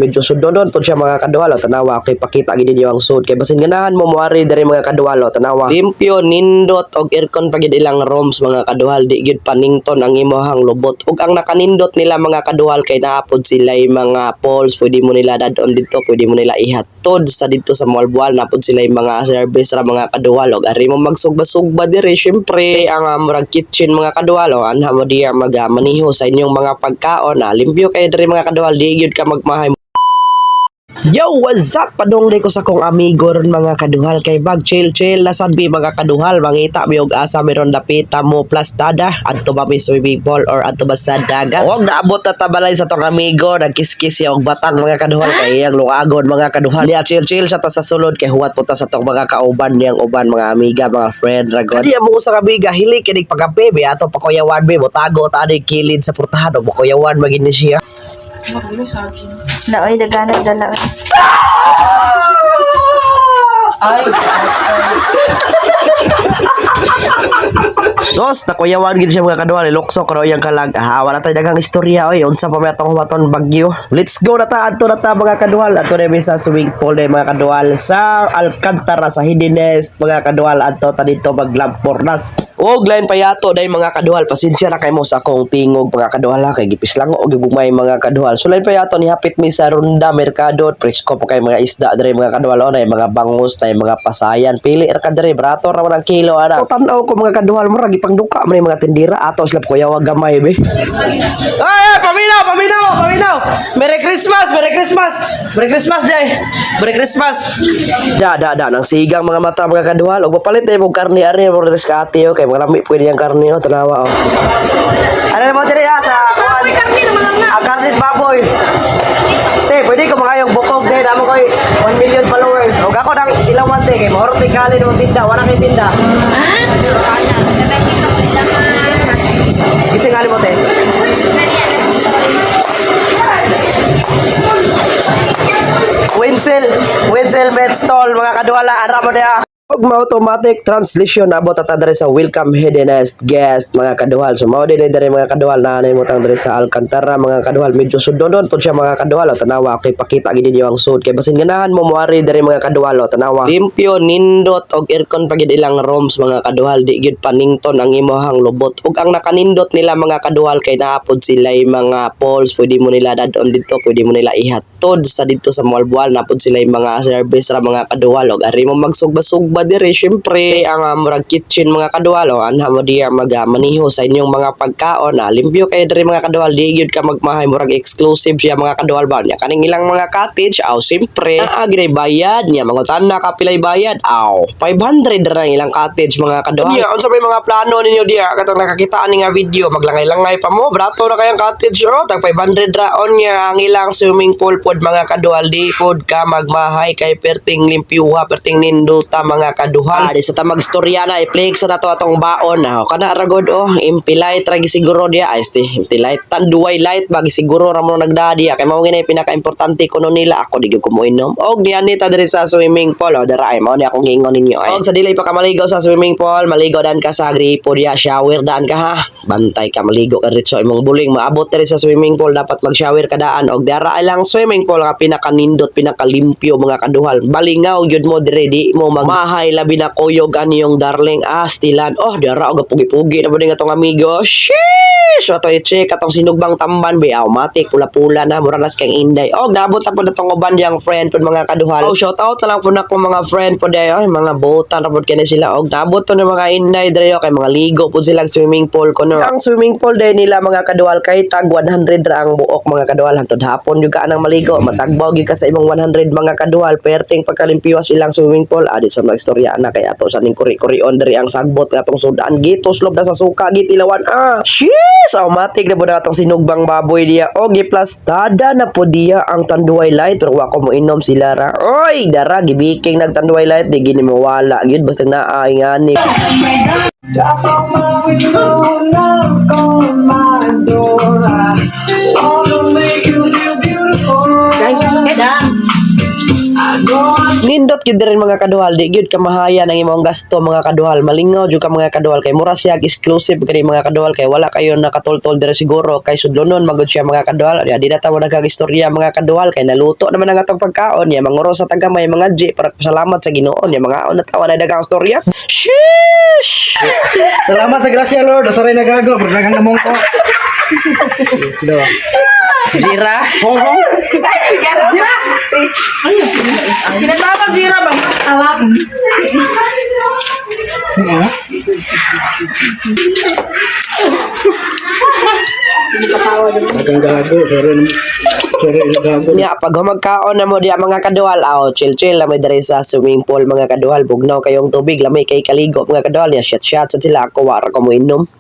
Medyo sudodon po siya mga kaduwalo, tanawa kay pakita gid niyo ang sud kay basin ganahan mo muari diri mga kaduwalo, tanawa limpyo nindot og aircon pagid ilang rooms mga kaduwal, di gid panington ang imong lubot ug ang nakanindot nila mga kaduwal kay naapod sila mga poles, pwede mo nila dadon dito, pwede mo nila ihatod sa dito sa Malbual, naapod sila mga service ra mga kaduwal ug ari mo magsugba-sugba diri syempre ang murag kitchen mga kaduwalo anha mo diya magmaniho sa inyong mga pagkaon limpyo kay diri mga kaduwal, di gid ka magmahay. Yo, what's up? Padungli ko sa kong amigo ron mga kaduhal kay bag chill na sabi mga kaduhal mangita mi og asa meron dapita mo plastada adto ba mi swimming pool or adto ba sa dagat. Og naabot na tabalay sa tong amigo nagkiskis siya og batang mga kaduhal kay iyang luagon mga kaduhal. Niya chill sa ta sa sulod kay huwat po ta sa tong mga kauban niyang uban mga amiga mga friend ragon. Kadi mo sa kabiga hili kinig pagabi be ato pakuyawan be botago ta ani kilid sa portahan og pakuyawan magini siya. Magulo sa akin. Naoy daganag dala. Ay, Sos, nakuyawan gid siya mga kaduhal, iluksok raw yang kalag. Wala tay daghang istorya oy, unsa pa may atong humaton bagyo. Let's go na ta adto na ta mga kaduhal. Adto na mi sa swimming pool na mga kaduhal sa Alcantara sa Hidines mga kaduhal adto ta dito maglampornas. Og lain pa yato dai mga kaduhal, pasensya na kay mo sa akong tingog mga kaduhal kay gipis lang og gugmay mga kaduhal. So lain pa yato ni hapit mi sa Ronda Mercado, presko pa kay mga isda diri mga kaduhal na mga bangus na mga pasayan. Pili ra ka diri brato ra man ang kilo ana. Tan-aw ko mga kaduhal murag ipangduka man mga tindira ato sila kuya wag gamay be. Ay, paminaw. Merry Christmas. Merry Christmas day. Merry Christmas. Da nang sigang mga mata mga kaduhal og papalit day mo karne ari mo res ka ate kay mga lami pwede yang karne tanawa oh. Ano mo diri sa may karne naman lang na. karne sa baboy. Te, pwede ko makayong bukog din amo koy 1 million followers. Og ako nang ilawan te kay mahorot kali mo tinda, wala kay tinda. Gising kali mo te. Winsel Med Stall mga kaduwala ara mo dia. Og automatic translation abot ata diri sa welcome hiddenest guest mga kaduhal. So mao diri mga kaduhal na mo tang diri sa Alcantara mga kaduhal. Medyo sudodon pud siya mga kaduhal tanawa kay pakita gid niyo ang sud kay basin ganahan mo muari diri mga kaduhal tanawa limpyo nindot og aircon pagid ilang rooms mga kaduhal, di gid panington ang imong lubot ug ang nakanindot nila mga kaduhal kay naapod sila mga poles, pwede mo nila dadon dito, pwede mo nila ihatod sa dito sa Malbual, naapod sila mga service ra mga kaduhal og ari mo magsugba-sugba diri syempre ang murag kitchen mga kaduhal anha mo diya magmaniho sa inyong mga pagkaon limpyo kay diri mga kaduhal, di gyud ka magmahay murag exclusive siya mga kaduhal ba niya kaning ilang mga cottage syempre ginay bayad niya mangutan na kapilay bayad 500 ra ang ilang cottage mga kaduhal. Niya unsa may mga plano ninyo diya katong nakakitaan ni nga video maglangay-langay pa mo brato na kayang cottage tag 500 ra on niya ang ilang swimming pool pod mga kaduhal, di pod ka magmahay kay perting limpyuha perting ninduta mga kaduhal. Di sa tamag storya na i-play sa nato atong baon kana ragod impilite ra gisiguro dia impilite tanduay light bag siguro ra mo nagdadi kay mao ginay pinaka-importante kuno nila ako di gyud ko moinom og niani ta diri sa swimming pool dara ay mao ni akong gingon ninyo og sa dili pa ka maligo sa swimming pool maligo dan ka sa gripo dia shower daan ka ha bantay ka maligo ka diretso imong buling maabot diri sa swimming pool dapat mag-shower ka daan og dara ay lang swimming pool nga pinaka-nindot pinaka-limpyo mga kaduhal balingaw gyud mo diri di mo magmahay labi na kuyog aniyong darling stilan dara og pugi-pugi na ba nga tong amigo sheesh ato i-check atong sinugbang tamban be matik pula-pula na mura nas kang inday nabot na po na tong uban diyang friend pod mga kaduhal shout out na lang po na ko mga friend pod dayo mga botan ra pod kani sila nabot to na mga inday dayo kay mga ligo pod silang swimming pool kuno ang swimming pool day nila mga kaduhal kay tag 100 ra ang buok mga kaduhal hantod hapon gyud ka anang maligo matagbaw gyud ka sa imong 100 mga kaduhal perting pagkalimpyo silang swimming pool di sa mga istorya na kay ato sa ning kuri-kurion diri ang sagbot nga atong sudan gitos lob na sa suka gitilawan sheesh matik na po na atong sinugbang baboy diya giplastada na po diya ang tanduay light pero wa ko mo inom sila ra dara gibiking nagtanduay light di gini mawala gyud basta naay ngani. Tap on my window, knock on my door. I wanna make you feel beautiful. Nindot gyud rin mga kaduhal, di gyud kamahaya ng imong gasto mga kaduhal. Malingaw jud ka mga kaduhal kay mura siya exclusive kani mga kaduhal kay wala kayo nakatultol diri siguro kay sudlonon magud siya mga kaduhal. Ya di na ta mo nagagistorya mga kaduhal kay naluto naman ang atong pagkaon ya manguro sa tagamay mga G para pasalamat sa Ginoo ya mga on tawa na dagang istorya. Sheesh. Salamat sa grasya, Lord. Asaray na gago. Berdagang namong ko. Jira. Kinatawag Jira ba? Alak. Dagang gago. Sorry na gago. Nya pag humagkaon na mo diya mga kaduhal, chill na may diri sa swimming pool mga kaduhal, bugnaw kayong tubig, lamay kay kaligo mga kaduhal, ya shot sa sila ako wara ko mo inom.